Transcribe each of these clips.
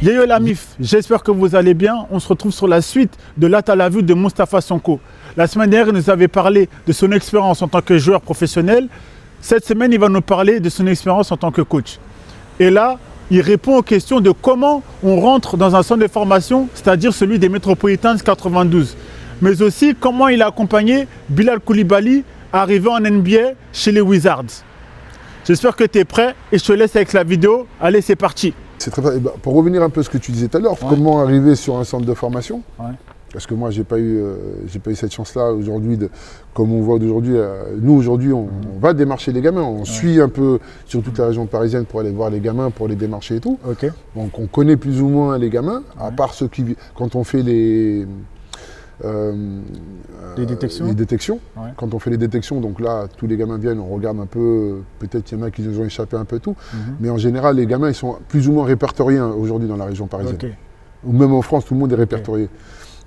Yo la MIF, j'espère que vous allez bien. On se retrouve sur la suite de l'At à la vue de Moustapha Sonko. La semaine dernière, il nous avait parlé de son expérience en tant que joueur professionnel. Cette semaine, il va nous parler de son expérience en tant que coach. Et là, il répond aux questions de comment on rentre dans un centre de formation, c'est-à-dire celui des Metropolitans 92. Mais aussi comment il a accompagné Bilal Koulibaly arrivé en NBA chez les Wizards. J'espère que tu es prêt et je te laisse avec la vidéo. Allez, c'est parti. C'est très, pour revenir un peu à ce que tu disais tout à l'heure, comment arriver sur un centre de formation, parce que moi, j'ai pas eu cette chance-là aujourd'hui, comme on voit d'aujourd'hui. Nous, aujourd'hui, on va démarcher les gamins. On suit un peu sur toute la région parisienne pour aller voir les gamins, pour les démarcher et tout. Donc, on connaît plus ou moins les gamins, à part ceux qui... Quand on fait les détections. Quand on fait les détections, donc là, tous les gamins viennent, on regarde un peu, peut-être qu'il y en a qui nous ont échappé un peu tout, mais en général, les gamins, ils sont plus ou moins répertoriés aujourd'hui dans la région parisienne. Ou même en France, tout le monde est répertorié.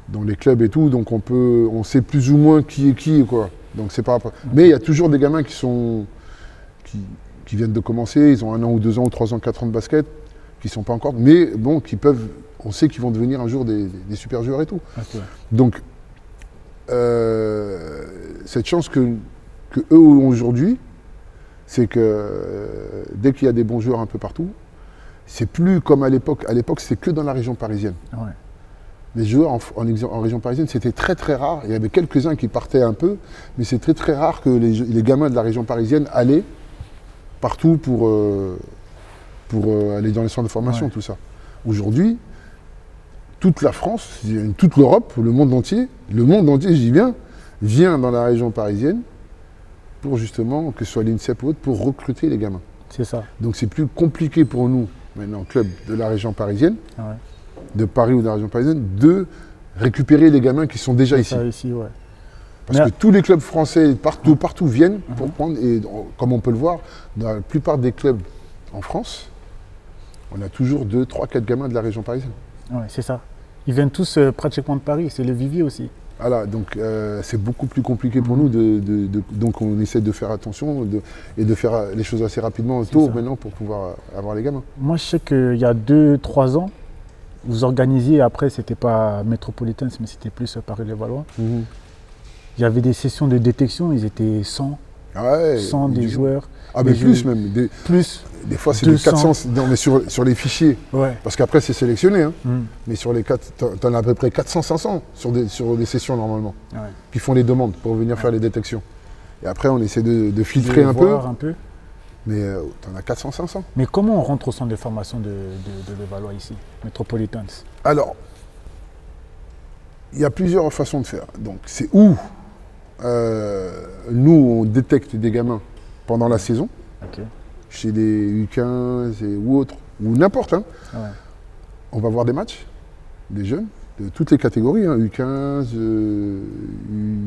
Dans les clubs et tout, donc on sait plus ou moins qui est qui, quoi. Donc c'est pas... Mais il y a toujours des gamins qui viennent de commencer, ils ont 1 an ou 2 ans ou 3 ans, 4 ans de basket, qui sont pas encore, mais bon, qui peuvent... On sait qu'ils vont devenir un jour des super joueurs et tout. Donc, cette chance que eux ont aujourd'hui, c'est que dès qu'il y a des bons joueurs un peu partout, c'est plus comme à l'époque. À l'époque, c'était que dans la région parisienne. Les joueurs en région parisienne, c'était très très rare. Il y avait quelques-uns qui partaient un peu, mais c'est très très rare que les gamins de la région parisienne allaient partout pour aller dans les centres de formation, tout ça. Aujourd'hui, toute la France, toute l'Europe, le monde entier, j'y dis bien, vient dans la région parisienne pour justement, que ce soit l'INSEP ou autre, pour recruter les gamins. C'est ça. Donc c'est plus compliqué pour nous, maintenant, club de la région parisienne, de Paris ou de la région parisienne, de récupérer les gamins qui sont déjà ici. Parce que tous les clubs français, partout viennent pour prendre, et comme on peut le voir, dans la plupart des clubs en France, on a toujours 2, 3, 4 gamins de la région parisienne. C'est ça. Ils viennent tous pratiquement de Paris, c'est le vivier aussi. Voilà, donc c'est beaucoup plus compliqué pour nous, donc on essaie de faire attention et de faire les choses assez rapidement, tôt maintenant, pour pouvoir avoir les gamins. Moi, je sais qu'il y a 2-3 ans, vous organisiez, après c'était pas Metropolitans, mais c'était plus Paris-les-Valois. Il y avait des sessions de détection, ils étaient 100, 100 des joueurs. Ah mais plus même, des fois c'est des 400, non mais sur les fichiers, parce qu'après c'est sélectionné, mais sur les 4, tu en as à peu près 400-500 sur des sessions normalement, qui font les demandes pour venir faire les détections. Et après on essaie de filtrer un peu, mais tu en as 400-500. Mais comment on rentre au centre de formation de Levallois ici, Metropolitans? Alors, il y a plusieurs façons de faire. Donc c'est où nous on détecte des gamins pendant la saison, chez des U15 ou autres, ou n'importe. On va voir des matchs, des jeunes, de toutes les catégories, U15,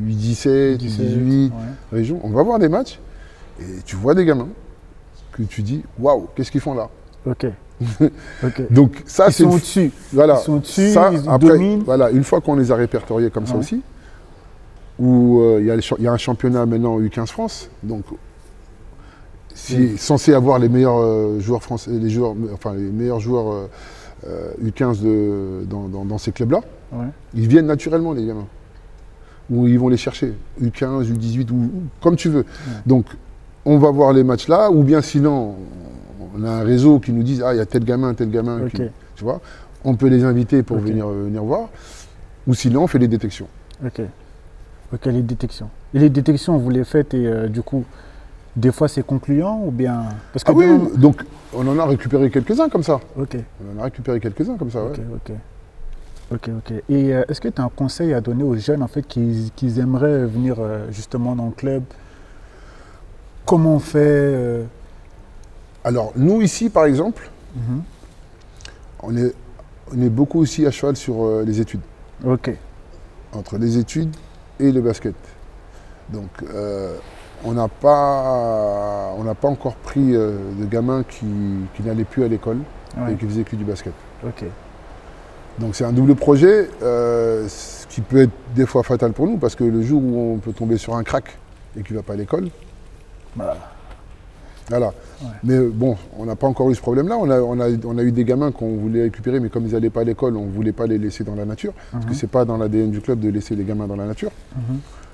U17, U18, région. On va voir des matchs, et tu vois des gamins que tu dis, waouh, qu'est-ce qu'ils font là? Donc ça, ils sont au-dessus. Voilà. Ils sont au-dessus, ça, ils après, dominent. Voilà, une fois qu'on les a répertoriés comme ça aussi, où il y a un championnat maintenant U15 France, donc c'est censé avoir les meilleurs joueurs français, les meilleurs joueurs U15 dans ces clubs-là. Ils viennent naturellement, les gamins. Ou ils vont les chercher, U15, U18, ou comme tu veux. Donc, on va voir les matchs là, ou bien sinon, on a un réseau qui nous dit, ah, il y a tel gamin, tu vois. On peut les inviter pour venir voir. Ou sinon, on fait les détections. Les détections. Et les détections, vous les faites et du coup, des fois c'est concluant ou bien... Parce que donc on en a récupéré quelques-uns comme ça. Ok. Et est-ce que tu as un conseil à donner aux jeunes en fait qui aimeraient venir justement dans le club? Comment on fait Alors nous ici par exemple, on est beaucoup aussi à cheval sur les études. Entre les études et le basket. Donc on n'a pas encore pris de gamins qui n'allaient plus à l'école et qui faisaient que du basket. Donc c'est un double projet, ce qui peut être des fois fatal pour nous, parce que le jour où on peut tomber sur un crack et qui ne va pas à l'école, Voilà. Ouais. Mais bon, on n'a pas encore eu ce problème-là. On a eu des gamins qu'on voulait récupérer, mais comme ils n'allaient pas à l'école, on ne voulait pas les laisser dans la nature. Parce que ce n'est pas dans l'ADN du club de laisser les gamins dans la nature.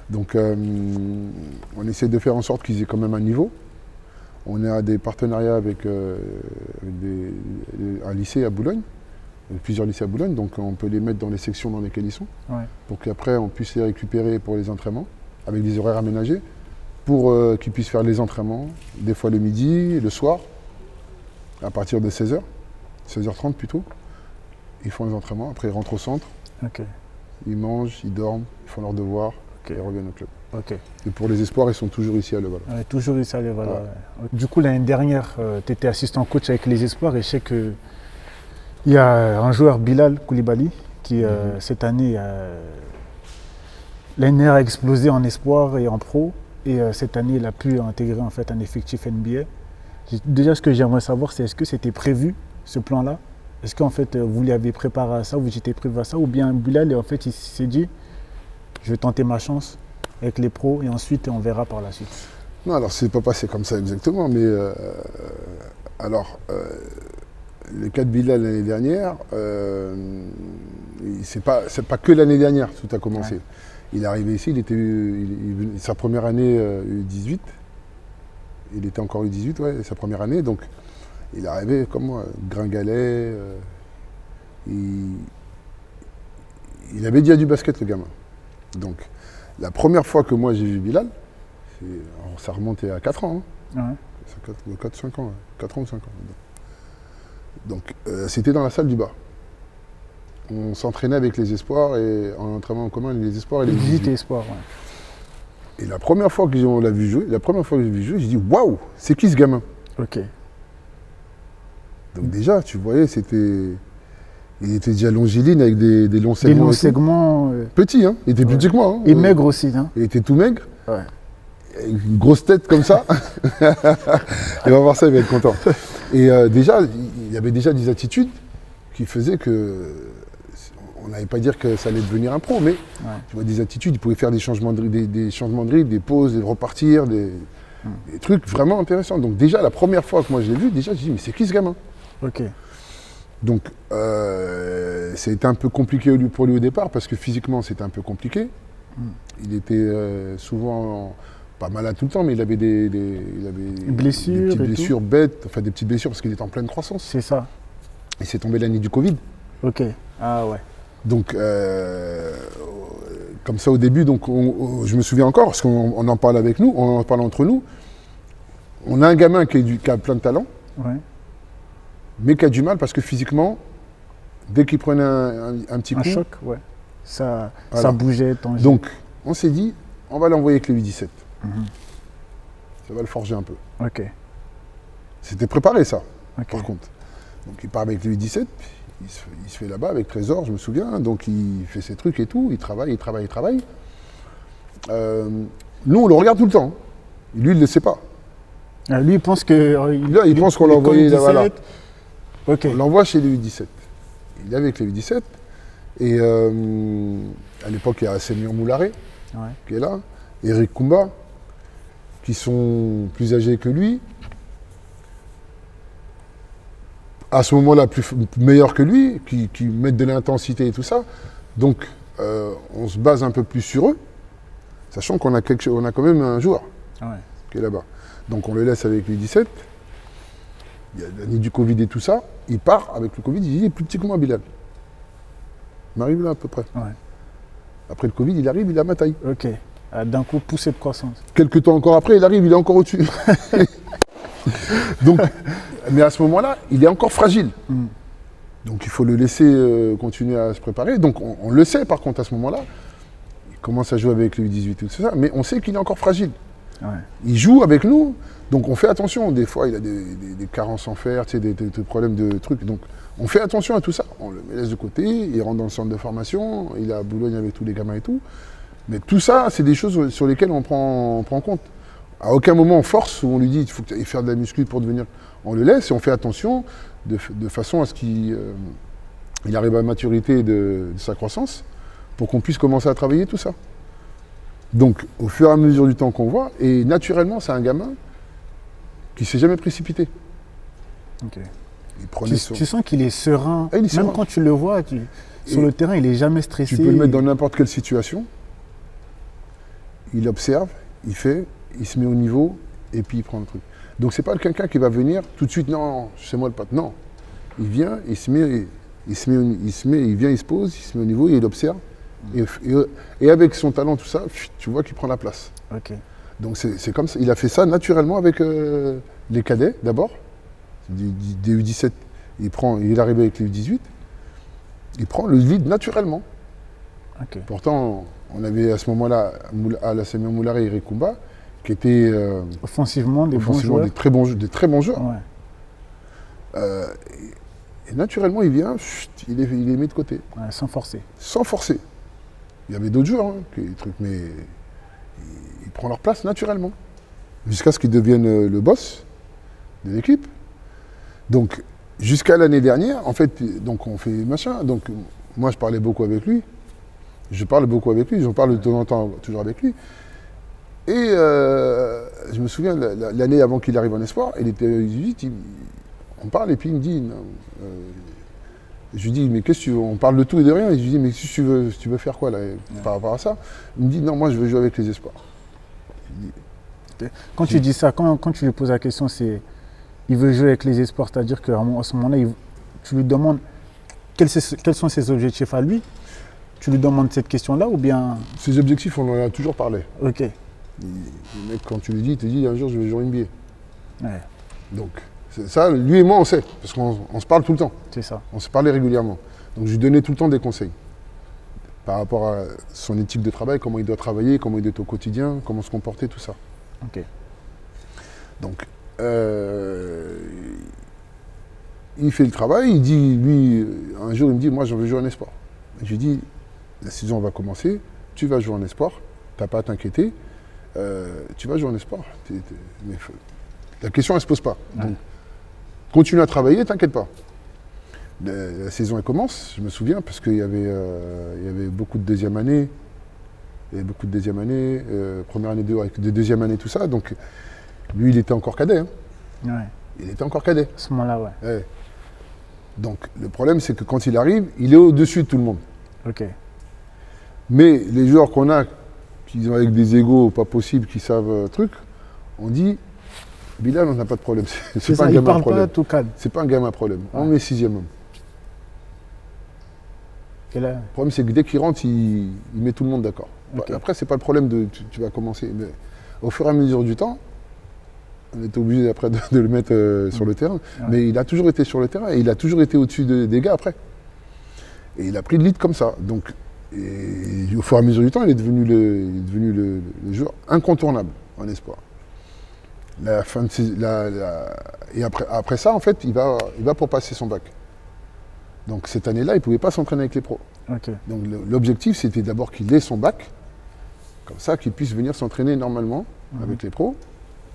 Donc on essaie de faire en sorte qu'ils aient quand même un niveau. On a des partenariats avec un lycée à Boulogne, plusieurs lycées à Boulogne, donc on peut les mettre dans les sections dans lesquelles ils sont, pour qu'après on puisse les récupérer pour les entraînements, avec des horaires aménagés, pour qu'ils puissent faire les entraînements, des fois le midi, le soir, à partir de 16h, 16h30 plutôt. Ils font les entraînements, après ils rentrent au centre, ils mangent, ils dorment, ils font leurs devoirs, et ils reviennent au club. Et pour les espoirs, ils sont toujours ici à Levallois. Toujours ici à Levallois. Ouais. Du coup, l'année dernière, tu étais assistant coach avec les espoirs et je sais qu'il y a un joueur, Bilal Koulibaly, qui cette année, l'année dernière a explosé en espoir et en pro. Et cette année, il a pu intégrer en fait un effectif NBA. Déjà, ce que j'aimerais savoir, c'est est-ce que c'était prévu, ce plan-là? Est-ce qu'en fait, vous l'avez préparé à ça, vous étiez prévu à ça? Ou bien Bilal, en fait, il s'est dit, je vais tenter ma chance avec les pros et ensuite on verra par la suite. Non, alors c'est pas passé comme ça exactement, mais le cas de Bilal l'année dernière, c'est pas que l'année dernière que tout a commencé. Il est arrivé ici, sa première année U18, il était encore U18, sa première année, donc il est arrivé comme moi, gringalet, il avait déjà du basket le gamin. Donc la première fois que moi j'ai vu Bilal, ça remontait à 4 ans. 4 ans ou 5 ans. Donc c'était dans la salle du bas. On s'entraînait avec les espoirs et en entraînement en commun les espoirs et les 18 espoirs. Et la première fois que on l'a vu jouer, j'ai dit waouh, c'est qui ce gamin? Donc déjà, tu voyais, il était déjà longiligne avec des longs segments. Des longs segments. Petit, hein. Il était plus petit que moi. Hein. Et maigre aussi, hein. Il était tout maigre. Une grosse tête comme ça. Il va voir ça, il va être content. Et déjà, il y avait déjà des attitudes qui faisaient que, on n'allait pas dire que ça allait devenir un pro, mais tu vois, des attitudes, il pouvait faire des changements de dribble, des pauses, des repartir, des trucs vraiment intéressants. Donc déjà, la première fois que moi je l'ai vu, déjà, je me suis dit, mais c'est qui ce gamin? Donc, ça a été un peu compliqué pour lui au départ, parce que physiquement, c'était un peu compliqué. Il était souvent, pas malade tout le temps, mais il avait des blessures, des petites blessures bêtes, enfin des petites blessures, parce qu'il était en pleine croissance. C'est ça. Il s'est tombé l'année du Covid. Ah ouais. Donc, comme ça au début, donc, je me souviens encore, parce qu'on en parle avec nous, on en parle entre nous. On a un gamin qui a plein de talent. Mais qui a du mal parce que physiquement, dès qu'il prenait un petit coup... Un choc, ça bougeait, tangible. Donc, on s'est dit, on va l'envoyer avec les U17. Ça va le forger un peu. C'était préparé, ça, par contre. Donc, il part avec les U17, il se fait là-bas avec Trésor, je me souviens. Donc, il fait ses trucs et tout, il travaille. Nous, on le regarde tout le temps. Lui, il ne le sait pas. Lui, il pense que... il pense qu'on l'a envoyé là-bas. On l'envoie chez les U17. Il est avec les U17. Et à l'époque, il y a Sémion Moularé qui est là, Eric Koumba, qui sont plus âgés que lui. À ce moment-là, meilleurs que lui, qui mettent de l'intensité et tout ça. Donc, on se base un peu plus sur eux, sachant qu'on a quand même un joueur qui est là-bas. Donc, on le laisse avec les U17. Il y a l'année du Covid et tout ça, il part avec le Covid, il est plus petit que moi, Bilal. Il m'arrive là à peu près. Après le Covid, il arrive, il a ma taille. D'un coup, poussée de croissance. Quelques temps encore après, il arrive, il est encore au-dessus. Donc, mais à ce moment-là, il est encore fragile. Donc il faut le laisser continuer à se préparer. Donc on le sait par contre à ce moment-là. Il commence à jouer avec le U18 et tout ça, mais on sait qu'il est encore fragile. Il joue avec nous. Donc on fait attention, des fois il a des carences en fer, tu sais, des problèmes de trucs. Donc on fait attention à tout ça, on le laisse de côté, il rentre dans le centre de formation, il est à Boulogne avec tous les gamins et tout. Mais tout ça, c'est des choses sur lesquelles on prend compte. À aucun moment on force, ou on lui dit il faut que tu ailles faire de la muscu pour devenir... On le laisse et on fait attention de façon à ce qu'il arrive à la maturité de sa croissance pour qu'on puisse commencer à travailler tout ça. Donc au fur et à mesure du temps qu'on voit, et naturellement c'est un gamin qui ne s'est jamais précipité. Ok. Il prenait Tu sens qu'il est serein. Ah, il est serein. Même quand tu le vois, sur le terrain, il n'est jamais stressé. Tu peux le mettre dans n'importe quelle situation. Il observe, il fait, il se met au niveau et puis il prend le truc. Donc c'est pas quelqu'un qui va venir tout de suite, non, c'est moi le pote. Non. Il vient, il vient, il se pose, il se met au niveau et il observe. Et avec son talent, tout ça, tu vois qu'il prend la place. Ok. Donc c'est comme ça. Il a fait ça naturellement avec les cadets d'abord. Des U17, il est arrivé avec les U18. Il prend le lead naturellement. Ok. Pourtant, on avait à ce moment-là Alassane Moulari et Rekumba qui étaient offensivement des bons joueurs. des très bons joueurs. Ouais. Et naturellement, il vient, il est mis de côté. Ouais, sans forcer. Sans forcer. Il y avait d'autres joueurs, mais ils prennent leur place naturellement. Jusqu'à ce qu'ils deviennent le boss de l'équipe. Donc, jusqu'à l'année dernière, en fait, donc on fait machin. Donc, moi, je parlais beaucoup avec lui. J'en parle de temps en temps toujours avec lui. Et je me souviens, l'année avant qu'il arrive en espoir, il était 18, on parle et puis il me dit, je lui dis, mais qu'est-ce que tu veux, on parle de tout et de rien, et je lui dis, mais si tu veux faire quoi là, par rapport à ça? Il me dit, non, moi je veux jouer avec les espoirs. Quand tu dis ça, quand tu lui poses la question, c'est, il veut jouer avec les espoirs, c'est-à-dire qu'à ce moment-là, tu lui demandes quels sont ses objectifs à lui? Tu lui demandes cette question-là ou bien... Ses objectifs, on en a toujours parlé. Ok. Le mec, quand tu lui dis, il te dit, un jour je vais jouer NBA. Ouais. Donc, ça, lui et moi, on sait, parce qu'on se parle tout le temps. C'est ça. On se parlait régulièrement. Donc, je lui donnais tout le temps des conseils par rapport à son éthique de travail, comment il doit travailler, comment il doit être au quotidien, comment se comporter, tout ça. Ok. Donc, il fait le travail, il dit, lui, un jour, il me dit, moi, je veux jouer en espoir. Je lui dis, la saison va commencer, tu vas jouer en espoir, tu n'as pas à t'inquiéter, tu vas jouer en espoir. Mais la question, elle ne se pose pas. Ouais. Donc, continue à travailler, t'inquiète pas. La saison, elle commence, je me souviens, parce qu'il y avait beaucoup de deuxième année. Il y avait beaucoup de deuxième année, première année, de deuxième année, tout ça. Donc, lui, il était encore cadet. Hein. Ouais. Il était encore cadet. À ce moment-là, ouais. Ouais. Donc, le problème, c'est que quand il arrive, il est au-dessus de tout le monde. Ok. Mais les joueurs qu'on a, qui sont avec des égos pas possibles, qui savent truc, on dit, Bilal, on n'a pas de problème. C'est pas un gamin problème. Tout calme. C'est pas un gamin problème. Ouais. On met 6e homme. Là... Le problème, c'est que dès qu'il rentre, il met tout le monde d'accord. Okay. Après, c'est pas le problème de tu vas commencer. Mais au fur et à mesure du temps, on était obligé après de le mettre sur le terrain. Ouais. Mais il a toujours été sur le terrain et il a toujours été au-dessus des gars après. Et il a pris le lead comme ça. Donc, au fur et à mesure du temps, il est devenu le joueur incontournable en espoir. Et après ça, en fait, il va pour passer son bac. Donc cette année-là, il ne pouvait pas s'entraîner avec les pros. Okay. Donc l'objectif, c'était d'abord qu'il ait son bac, comme ça qu'il puisse venir s'entraîner normalement avec les pros,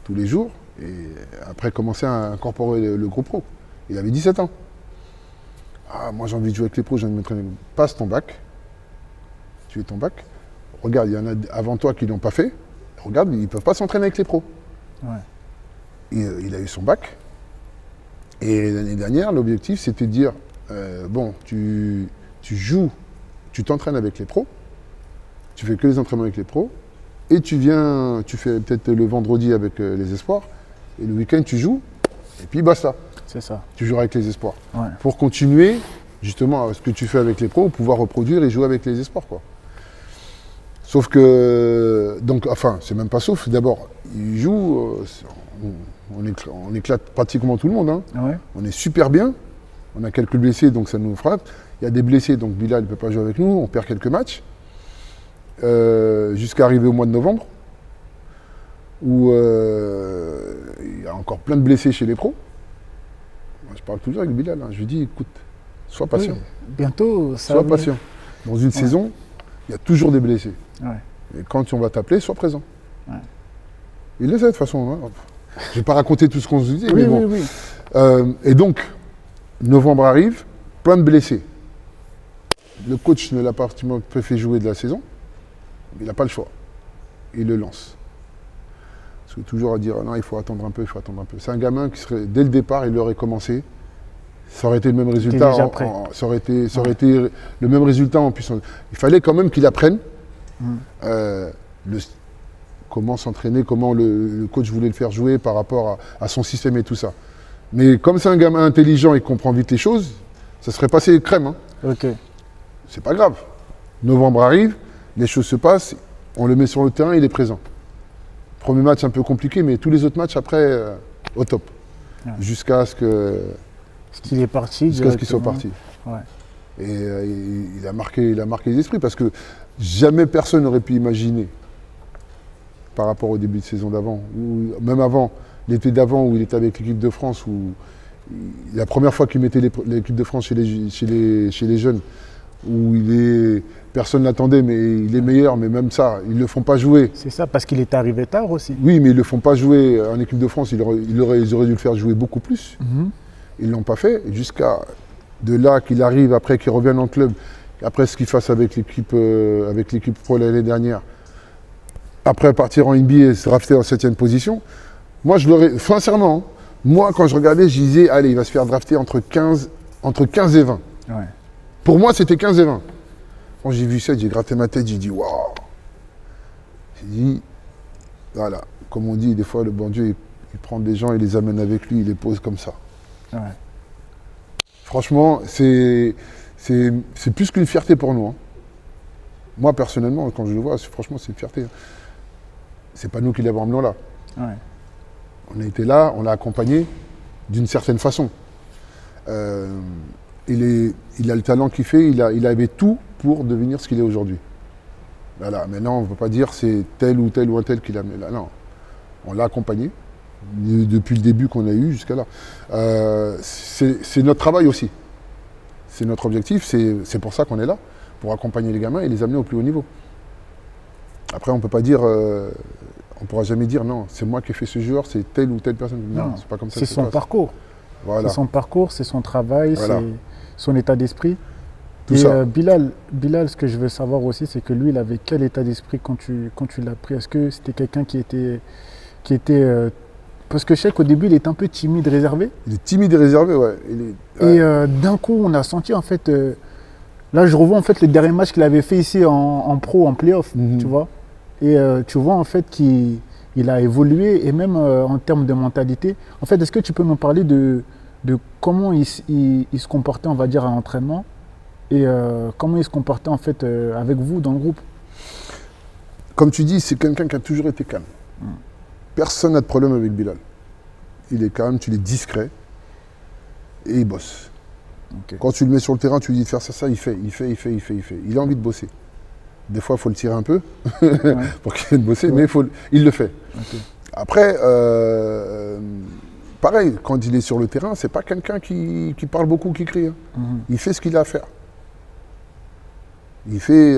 tous les jours, et après commencer à incorporer le groupe pro. Il avait 17 ans. Ah, moi j'ai envie de jouer avec les pros, j'ai envie de m'entraîner. Passe ton bac, tu es ton bac. Regarde, il y en a avant toi qui ne l'ont pas fait. Regarde, ils ne peuvent pas s'entraîner avec les pros. Ouais. Il a eu son bac. Et l'année dernière, l'objectif, c'était de dire, bon, tu joues, tu t'entraînes avec les pros, tu fais que les entraînements avec les pros, et tu fais peut-être le vendredi avec les espoirs, et le week-end, tu joues, et puis basta. C'est ça. Tu joueras avec les espoirs. Ouais. Pour continuer, justement, ce que tu fais avec les pros, pouvoir reproduire et jouer avec les espoirs, quoi. Sauf que, donc, enfin, c'est même pas sauf, d'abord, il joue, on éclate pratiquement tout le monde, hein. Ouais. On est super bien, on a quelques blessés, donc ça nous frappe. Il y a des blessés, donc Bilal ne peut pas jouer avec nous, on perd quelques matchs, jusqu'à arriver au mois de novembre, où il y a encore plein de blessés chez les pros. Moi, je parle toujours avec Bilal, hein. Je lui dis, écoute, sois patient. Oui, bientôt, ça sois patient. Dans une saison, il y a toujours des blessés. Ouais. Et quand on va t'appeler, sois présent. Ouais. Il le sait de toute façon. Hein. Je ne vais pas raconter tout ce qu'on se dit, oui, mais bon. Oui, oui. Et donc, novembre arrive, plein de blessés. Le coach ne l'a pas fait jouer de la saison. Il n'a pas le choix. Il le lance. Parce que toujours à dire, non, il faut attendre un peu, il faut attendre un peu. C'est un gamin qui serait, dès le départ, il aurait commencé. Ça aurait été le même résultat. Ça aurait été le même résultat en puissance. Il fallait quand même qu'il apprenne comment s'entraîner, comment le coach voulait le faire jouer par rapport à son système et tout ça. Mais comme c'est un gamin intelligent et qui comprend vite les choses, ça serait passé crème. Hein. Ok. C'est pas grave. Novembre arrive, les choses se passent, on le met sur le terrain, il est présent. Premier match un peu compliqué, mais tous les autres matchs après, au top. Ouais. Jusqu'à ce qu'il est parti. Jusqu'à ce qu'il soit parti. Ouais. Et il a marqué les esprits parce que jamais personne n'aurait pu imaginer, par rapport au début de saison d'avant, ou même avant, l'été d'avant où il était avec l'équipe de France, où la première fois qu'il mettait l'équipe de France chez les jeunes, où personne n'attendait, mais il est meilleur, mais même ça, ils ne le font pas jouer. C'est ça, parce qu'il est arrivé tard aussi. Oui, mais ils ne le font pas jouer en équipe de France, ils auraient dû le faire jouer beaucoup plus. Ils ne l'ont pas fait, jusqu'à de là qu'il arrive, après qu'il revienne en club, après ce qu'il fasse avec l'équipe pro l'année dernière, après partir en NBA et se drafter en 7e position. Moi, je l'aurais, sincèrement, moi, quand je regardais, je disais, allez, il va se faire drafter entre 15 et 20. Ouais. Pour moi, c'était 15 et 20. Quand j'ai vu ça, j'ai gratté ma tête, j'ai dit, waouh. J'ai dit, voilà, comme on dit, des fois, le bon Dieu, il prend des gens, il les amène avec lui, il les pose comme ça. Ouais. Franchement, c'est plus qu'une fierté pour nous. Hein. Moi, personnellement, quand je le vois, franchement, c'est une fierté. Hein. C'est pas nous qui l'avons amené là. Ouais. On a été là, on l'a accompagné d'une certaine façon. Il a le talent qu'il fait, il avait tout pour devenir ce qu'il est aujourd'hui. Voilà, maintenant, on ne peut pas dire c'est tel ou tel ou un tel qui l'a amené là. Non, on l'a accompagné depuis le début qu'on a eu jusqu'à là. C'est notre travail aussi. C'est notre objectif, c'est pour ça qu'on est là, pour accompagner les gamins et les amener au plus haut niveau. Après, on ne peut pas dire, on ne pourra jamais dire non, c'est moi qui ai fait ce joueur, c'est telle ou telle personne. Non, c'est pas comme ça. C'est son parcours. Voilà. C'est son parcours, c'est son travail, voilà. C'est son état d'esprit. Tout et ça. Bilal, ce que je veux savoir aussi, c'est que lui, il avait quel état d'esprit quand tu l'as pris? Est-ce que c'était quelqu'un qui était parce que je sais qu'au début, il était un peu timide, réservé. Il est timide et réservé, ouais. Et d'un coup, on a senti en fait. Là, je revois en fait le dernier match qu'il avait fait ici en pro, en play-off, tu vois. Et tu vois en fait qu'il a évolué et même en termes de mentalité. En fait, est-ce que tu peux nous parler de comment il se comportait, on va dire, à l'entraînement et comment il se comportait en fait avec vous dans le groupe? Comme tu dis, c'est quelqu'un qui a toujours été calme. Personne n'a de problème avec Bilal. Il est calme, il est discret et il bosse. Okay. Quand tu le mets sur le terrain, tu lui dis de faire ça, il fait. Il a envie de bosser. Des fois, il faut le tirer un peu pour qu'il ait de bosser, mais il le fait. Okay. Après, pareil, quand il est sur le terrain, c'est pas quelqu'un qui parle beaucoup, qui crie. Hein. Il fait ce qu'il a à faire. Il fait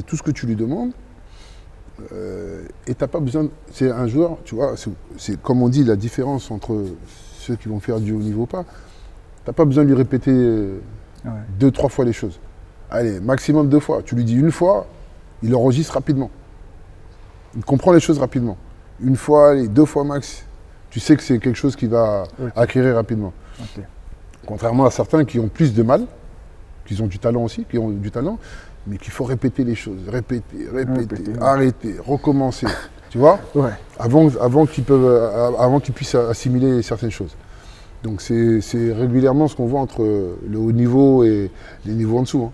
tout ce que tu lui demandes. Et t'as pas besoin. C'est un joueur, tu vois, c'est comme on dit, la différence entre ceux qui vont faire du haut niveau ou pas. T'as pas besoin de lui répéter 2-3 fois les choses. Allez, maximum 2 fois. Tu lui dis une fois, il enregistre rapidement. Il comprend les choses rapidement. Une fois, allez, 2 fois max. Tu sais que c'est quelque chose qui va acquérir rapidement. Okay. Contrairement à certains qui ont plus de mal, qui ont du talent aussi, mais qu'il faut répéter les choses, répéter, arrêter, recommencer, tu vois, avant qu'ils puissent assimiler certaines choses. Donc c'est régulièrement ce qu'on voit entre le haut niveau et les niveaux en dessous. Hein.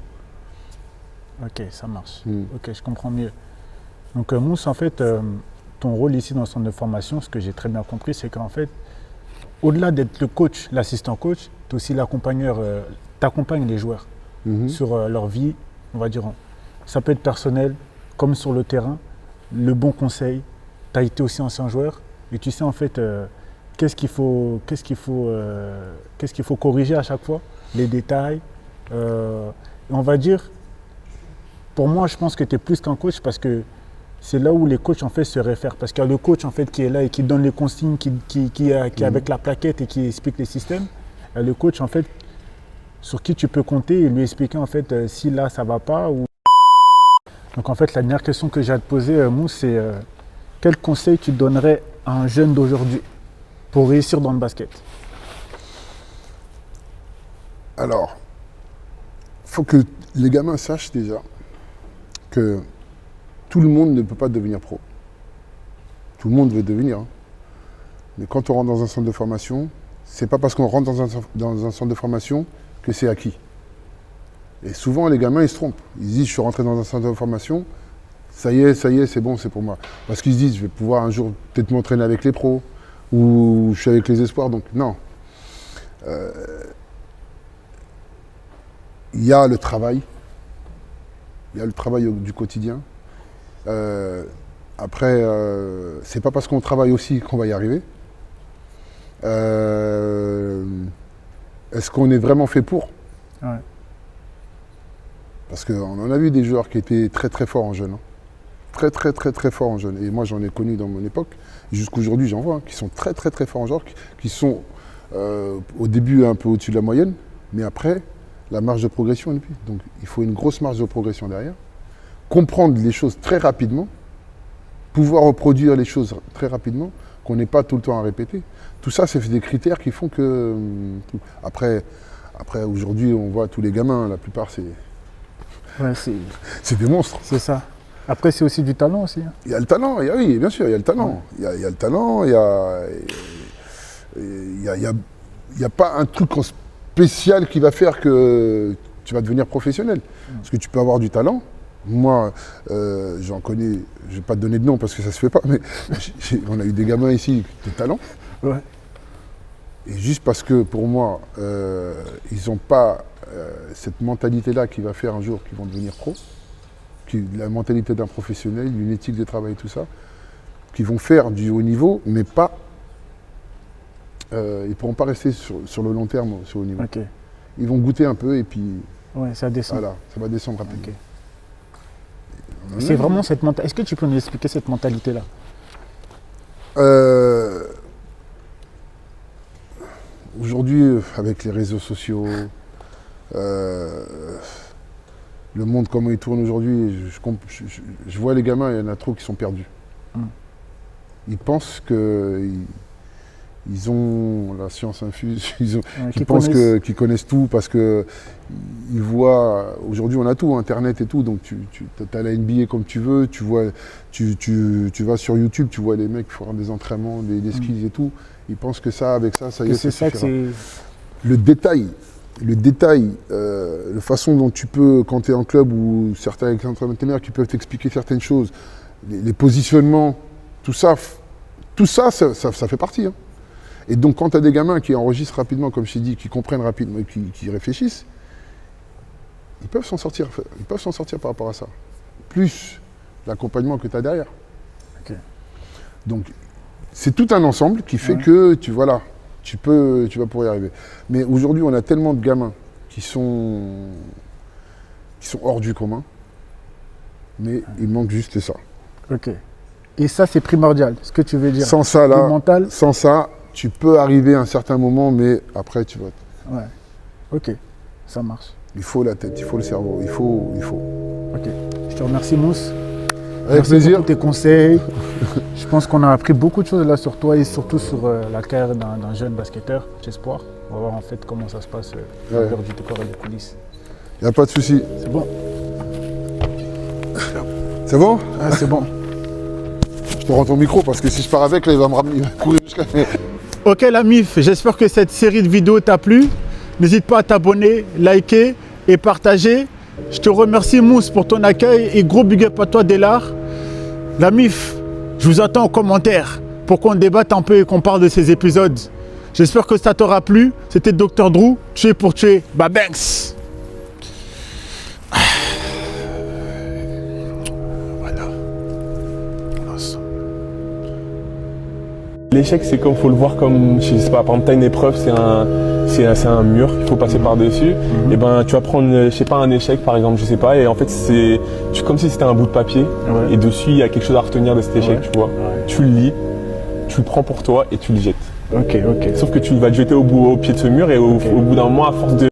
Ok, ça marche. Ok, je comprends mieux. Donc Mousse, en fait, ton rôle ici dans le centre de formation, ce que j'ai très bien compris, c'est qu'en fait, au-delà d'être le coach, l'assistant coach, tu es aussi l'accompagneur, tu accompagnes les joueurs sur leur vie. On va dire, ça peut être personnel, comme sur le terrain, le bon conseil. Tu as été aussi ancien joueur et tu sais en fait qu'est-ce qu'il faut corriger à chaque fois, les détails. On va dire, pour moi, je pense que tu es plus qu'un coach parce que c'est là où les coachs en fait se réfèrent. Parce qu'il y a le coach en fait qui est là et qui donne les consignes, qui est avec la plaquette et qui explique les systèmes. Il y a le coach en fait sur qui tu peux compter et lui expliquer en fait si là ça va pas ou. Donc en fait la dernière question que j'ai à te poser, Mousse, c'est quel conseil tu donnerais à un jeune d'aujourd'hui pour réussir dans le basket? Alors, il faut que les gamins sachent déjà que tout le monde ne peut pas devenir pro. Tout le monde veut devenir. Hein. Mais quand on rentre dans un centre de formation, c'est pas parce qu'on rentre dans un centre de formation que c'est acquis. Et souvent, les gamins, ils se trompent. Ils se disent, je suis rentré dans un centre de formation, ça y est, c'est bon, c'est pour moi. Parce qu'ils se disent, je vais pouvoir un jour peut-être m'entraîner avec les pros, ou je suis avec les espoirs. Donc, non. Il y a le travail. Il y a le travail du quotidien. Après, c'est pas parce qu'on travaille aussi qu'on va y arriver. Est-ce qu'on est vraiment fait pour? Ouais. Parce qu'on en a vu des joueurs qui étaient très très forts en jeune. Hein. Très forts en jeune. Et moi j'en ai connu dans mon époque. Jusqu'aujourd'hui j'en vois, hein, qui sont très forts en genre, qui sont au début un peu au-dessus de la moyenne, mais après, la marge de progression est plus. Donc il faut une grosse marge de progression derrière. Comprendre les choses très rapidement, pouvoir reproduire les choses très rapidement, qu'on n'ait pas tout le temps à répéter. Tout ça, c'est des critères qui font que... Après aujourd'hui, on voit tous les gamins, la plupart, c'est des monstres. C'est ça. Après, c'est aussi du talent aussi. Hein. Il y a le talent, oui, bien sûr, il y a le talent. Ouais. Il y a le talent, il y a pas un truc en spécial qui va faire que tu vas devenir professionnel. Parce que tu peux avoir du talent. Moi, j'en connais, je ne vais pas te donner de nom parce que ça ne se fait pas, mais on a eu des gamins ici de talent. Ouais. Et juste parce que pour moi, ils n'ont pas cette mentalité-là qui va faire un jour qu'ils vont devenir pro, la mentalité d'un professionnel, une éthique de travail, tout ça, qui vont faire du haut niveau, mais pas. Ils ne pourront pas rester sur le long terme sur haut niveau. Okay. Ils vont goûter un peu et puis. Ouais, ça descend. Voilà, ça va descendre rapidement. Okay. C'est vraiment cette mentalité. Est-ce que tu peux nous expliquer cette mentalité-là? Aujourd'hui, avec les réseaux sociaux, le monde comment il tourne aujourd'hui, je vois les gamins, il y en a trop qui sont perdus. Ils pensent qu'ils ont la science infuse, ils pensent qu'ils connaissent tout parce qu'ils voient, aujourd'hui on a tout, Internet et tout, donc tu as la NBA comme tu veux, tu vas sur YouTube, tu vois les mecs faire des entraînements, des skills et tout, ils pensent que ça, avec ça, ça y est, ça suffira. Le détail, la façon dont tu peux, quand tu es en club ou certains entraîneurs qui peuvent t'expliquer certaines choses, les positionnements, tout ça fait partie. Hein. Et donc quand tu as des gamins qui enregistrent rapidement, comme je t'ai dit, qui comprennent rapidement et qui réfléchissent, ils peuvent s'en sortir par rapport à ça. Plus l'accompagnement que tu as derrière. Okay. Donc c'est tout un ensemble qui fait que tu vas pouvoir y arriver. Mais aujourd'hui, on a tellement de gamins qui sont hors du commun, mais il manque juste ça. Ok. Et ça, c'est primordial, ce que tu veux dire. Sans ça, là, mental. sans ça, tu peux arriver à un certain moment, mais après, tu vas... Ouais. Ok, ça marche. Il faut la tête, il faut le cerveau, il faut. Ok. Je te remercie, Mousse. Avec Merci plaisir. pour tes conseils. Je pense qu'on a appris beaucoup de choses là sur toi et surtout sur la carrière d'un jeune basketteur, j'espère. On va voir en fait comment ça se passe en dehors du décor et des coulisses. Il n'y a pas de souci. C'est bon. C'est bon? Ah, c'est bon. Je te rends ton micro parce que si je pars avec, là, il va me ramener, il va courir jusqu'à... Ok la MIF, j'espère que cette série de vidéos t'a plu. N'hésite pas à t'abonner, liker et partager. Je te remercie Mousse pour ton accueil et gros big up à toi Délard. La MIF, je vous attends en commentaire pour qu'on débatte un peu et qu'on parle de ces épisodes. J'espère que ça t'aura plu. C'était Dr Drew, tuer pour tuer. Babanks. L'échec, c'est comme, faut le voir comme, je sais pas, par exemple, t'as une épreuve, c'est un mur, il faut passer par-dessus. Et ben, tu vas prendre, je sais pas, un échec, par exemple, je sais pas, et en fait, c'est comme si c'était un bout de papier, et dessus, il y a quelque chose à retenir de cet échec, tu vois. Tu le lis, tu le prends pour toi et tu le jettes. Ok. Sauf que tu vas te jeter au pied de ce mur, et au bout d'un moment, à force de